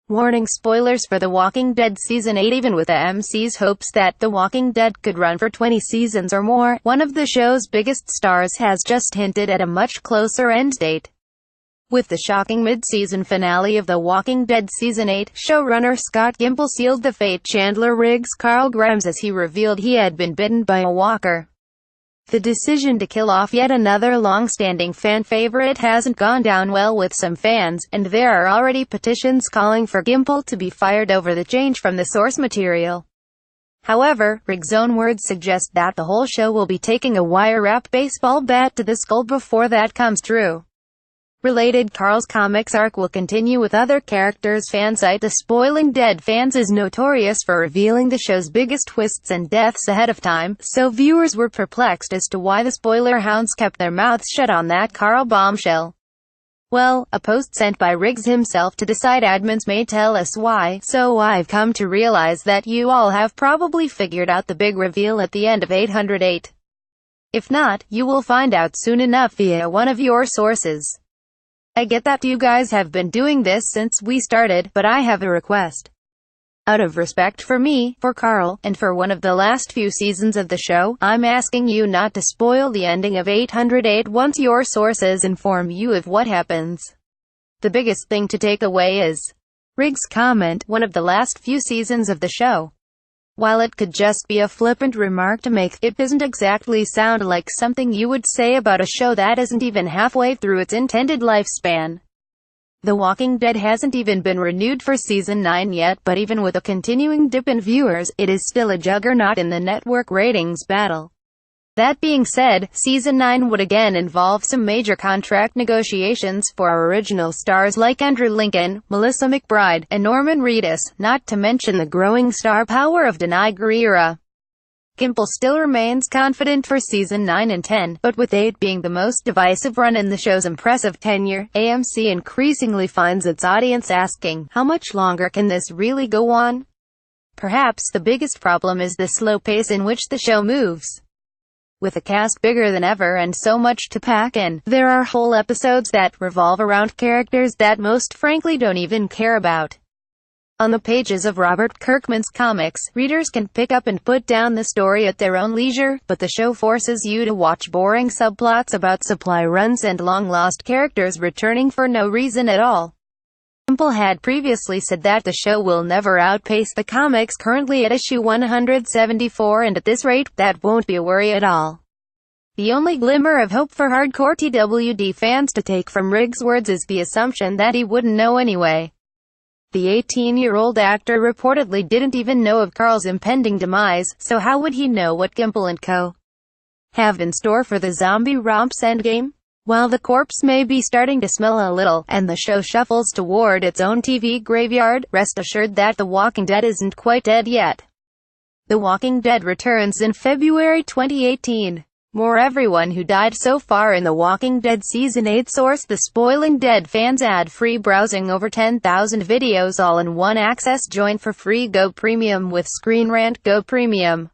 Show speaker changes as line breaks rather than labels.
Warning: spoilers for The Walking Dead Season 8. Even with the AMC's hopes that The Walking Dead could run for 20 seasons or more, one of the show's biggest stars has just hinted at a much closer end date. With the shocking mid-season finale of The Walking Dead Season 8, showrunner Scott Gimple sealed the fate Chandler Riggs' Carl Grimes as he revealed he had been bitten by a walker. The decision to kill off yet another long-standing fan favorite hasn't gone down well with some fans, and there are already petitions calling for Gimple to be fired over the change from the source material. However, Riggs' own words suggest that the whole show will be taking a wire-wrap baseball bat to the skull before that comes true. Related: Carl's comics arc will continue with other characters. Fan site The Spoiling Dead Fans is notorious for revealing the show's biggest twists and deaths ahead of time, so viewers were perplexed as to why the spoiler hounds kept their mouths shut on that Carl bombshell. Well, a post sent by Riggs himself to the site admins may tell us why, so I've come to realize that you all have probably figured out the big reveal at the end of 808. If not, you will find out soon enough via one of your sources. I get that you guys have been doing this since we started, but I have a request. Out of respect for me, for Carl, and for one of the last few seasons of the show, I'm asking you not to spoil the ending of 808 once your sources inform you of what happens. The biggest thing to take away is Riggs' comment, one of the last few seasons of the show. While it could just be a flippant remark to make, it doesn't exactly sound like something you would say about a show that isn't even halfway through its intended lifespan. The Walking Dead hasn't even been renewed for Season 9 yet, but even with a continuing dip in viewers, it is still a juggernaut in the network ratings battle. That being said, Season 9 would again involve some major contract negotiations for our original stars like Andrew Lincoln, Melissa McBride, and Norman Reedus, not to mention the growing star power of Danai Gurira. Gimple still remains confident for Season 9 and 10, but with 8 being the most divisive run in the show's impressive tenure, AMC increasingly finds its audience asking, how much longer can this really go on? Perhaps the biggest problem is the slow pace in which the show moves. With a cast bigger than ever and so much to pack in, there are whole episodes that revolve around characters that most frankly don't even care about. On the pages of Robert Kirkman's comics, readers can pick up and put down the story at their own leisure, but the show forces you to watch boring subplots about supply runs and long-lost characters returning for no reason at all. Gimple had previously said that the show will never outpace the comics, currently at issue 174, and at this rate, that won't be a worry at all. The only glimmer of hope for hardcore TWD fans to take from Riggs' words is the assumption that he wouldn't know anyway. The 18-year-old actor reportedly didn't even know of Carl's impending demise, so how would he know what Gimple and co. have in store for the zombie romp's endgame? While the corpse may be starting to smell a little, and the show shuffles toward its own TV graveyard, rest assured that The Walking Dead isn't quite dead yet. The Walking Dead returns in February 2018. More everyone who died so far in The Walking Dead Season 8. Source: The Spoiling Dead Fans. Ad-free browsing, over 10,000 videos all in one access. Join for free. Go Premium with Screen Rant. Go Premium.